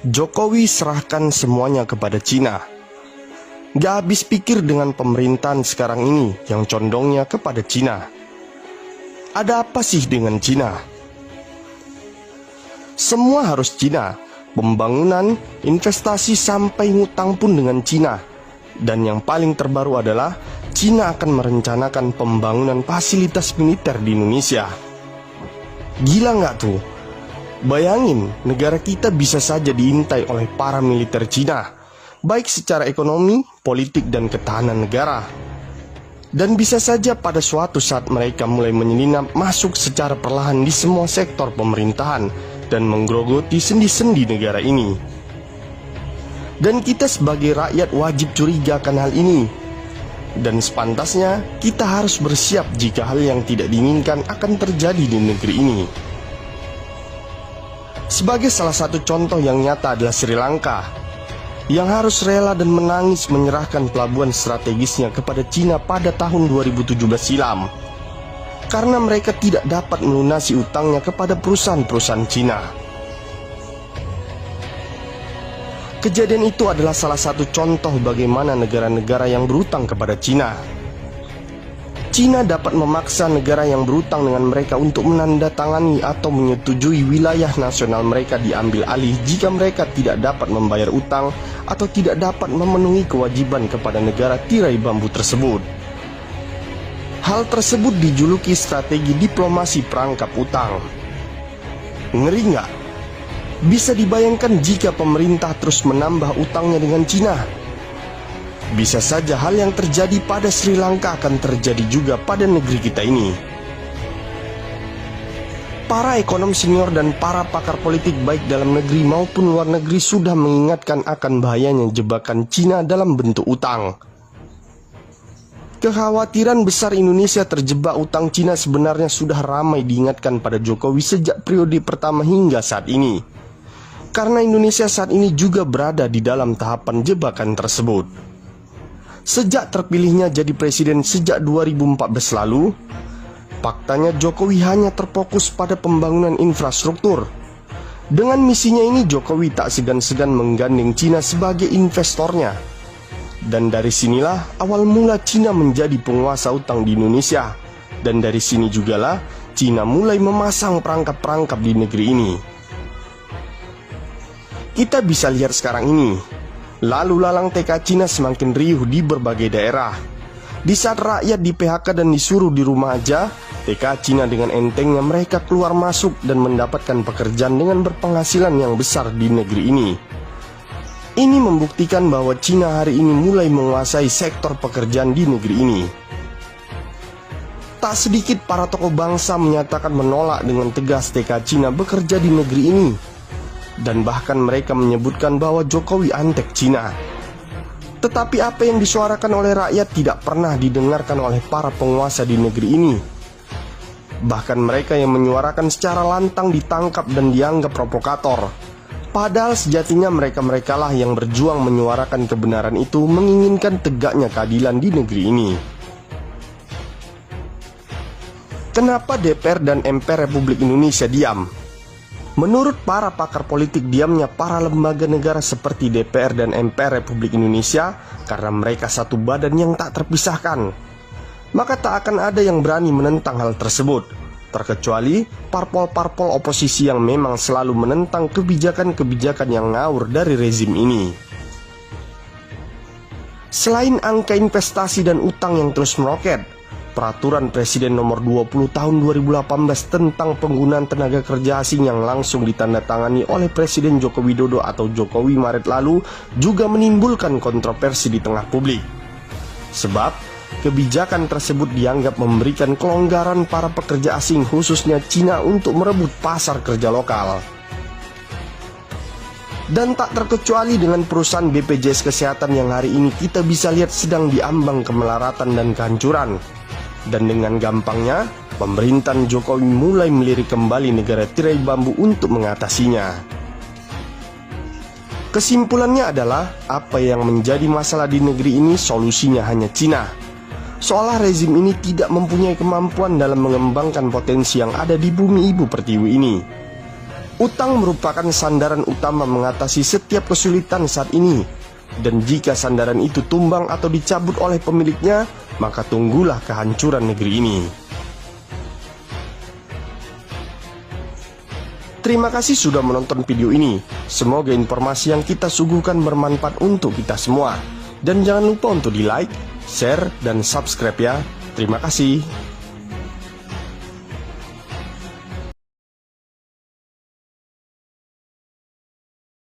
Jokowi serahkan semuanya kepada Cina. Gak habis pikir dengan pemerintahan sekarang ini yang condongnya kepada Cina. Ada apa sih dengan Cina? Semua harus Cina. Pembangunan, investasi sampai ngutang pun dengan Cina. Dan yang paling terbaru adalah Cina akan merencanakan pembangunan fasilitas militer di Indonesia. Gila nggak tuh? Bayangin, negara kita bisa saja diintai oleh para militer Cina, baik secara ekonomi, politik, dan ketahanan negara. Dan bisa saja pada suatu saat mereka mulai menyelinap masuk secara perlahan di semua sektor pemerintahan dan menggerogoti sendi-sendi negara ini. Dan kita sebagai rakyat wajib curiga akan hal ini. Dan sepantasnya kita harus bersiap jika hal yang tidak diinginkan akan terjadi di negeri ini. Sebagai salah satu contoh yang nyata adalah Sri Lanka, yang harus rela dan menangis menyerahkan pelabuhan strategisnya kepada Cina pada tahun 2017 silam, karena mereka tidak dapat melunasi utangnya kepada perusahaan-perusahaan Cina. Kejadian itu adalah salah satu contoh bagaimana negara-negara yang berutang kepada Cina dapat memaksa negara yang berutang dengan mereka untuk menandatangani atau menyetujui wilayah nasional mereka diambil alih jika mereka tidak dapat membayar utang atau tidak dapat memenuhi kewajiban kepada negara tirai bambu tersebut. Hal tersebut dijuluki strategi diplomasi perangkap utang. Ngeri nggak? Bisa dibayangkan jika pemerintah terus menambah utangnya dengan Cina. Bisa saja hal yang terjadi pada Sri Lanka akan terjadi juga pada negeri kita ini. Para ekonom senior dan para pakar politik baik dalam negeri maupun luar negeri sudah mengingatkan akan bahayanya jebakan Cina dalam bentuk utang. Kekhawatiran besar Indonesia terjebak utang Cina sebenarnya sudah ramai diingatkan pada Jokowi sejak periode pertama hingga saat ini. Karena Indonesia saat ini juga berada di dalam tahapan jebakan tersebut. Sejak terpilihnya jadi presiden sejak 2014 lalu, faktanya Jokowi hanya terfokus pada pembangunan infrastruktur. Dengan misinya ini Jokowi tak segan-segan menggandeng Cina sebagai investornya. Dan dari sinilah awal mula Cina menjadi penguasa utang di Indonesia. Dan dari sini jugalah Cina mulai memasang perangkap-perangkap di negeri ini. Kita bisa lihat sekarang ini, lalu lalang TK Cina semakin riuh di berbagai daerah. Di saat rakyat di PHK dan disuruh di rumah aja, TK Cina dengan entengnya mereka keluar masuk dan mendapatkan pekerjaan dengan berpenghasilan yang besar di negeri ini. Ini membuktikan bahwa Cina hari ini mulai menguasai sektor pekerjaan di negeri ini. Tak sedikit para tokoh bangsa menyatakan menolak dengan tegas TK Cina bekerja di negeri ini. Dan bahkan mereka menyebutkan bahwa Jokowi antek Cina. Tetapi apa yang disuarakan oleh rakyat tidak pernah didengarkan oleh para penguasa di negeri ini. Bahkan mereka yang menyuarakan secara lantang ditangkap dan dianggap provokator. Padahal sejatinya mereka-merekalah yang berjuang menyuarakan kebenaran itu, menginginkan tegaknya keadilan di negeri ini. Kenapa DPR dan MPR Republik Indonesia diam? Menurut para pakar politik, diamnya para lembaga negara seperti DPR dan MPR Republik Indonesia karena mereka satu badan yang tak terpisahkan. Maka tak akan ada yang berani menentang hal tersebut, terkecuali parpol-parpol oposisi yang memang selalu menentang kebijakan-kebijakan yang ngawur dari rezim ini. Selain angka investasi dan utang yang terus meroket, Peraturan Presiden Nomor 20 Tahun 2018 tentang penggunaan tenaga kerja asing yang langsung ditandatangani oleh Presiden Joko Widodo atau Jokowi Maret lalu juga menimbulkan kontroversi di tengah publik. Sebab kebijakan tersebut dianggap memberikan kelonggaran para pekerja asing khususnya Cina untuk merebut pasar kerja lokal. Dan tak terkecuali dengan perusahaan BPJS Kesehatan yang hari ini kita bisa lihat sedang diambang kemelaratan dan kehancuran. Dan dengan gampangnya, pemerintahan Jokowi mulai melirik kembali negara tirai bambu untuk mengatasinya. Kesimpulannya adalah, apa yang menjadi masalah di negeri ini solusinya hanya Cina. Seolah rezim ini tidak mempunyai kemampuan dalam mengembangkan potensi yang ada di bumi ibu pertiwi ini. Utang merupakan sandaran utama mengatasi setiap kesulitan saat ini. Dan jika sandaran itu tumbang atau dicabut oleh pemiliknya, maka tunggulah kehancuran negeri ini. Terima kasih sudah menonton video ini. Semoga informasi yang kita suguhkan bermanfaat untuk kita semua. Dan jangan lupa untuk di like, share, dan subscribe ya. Terima kasih.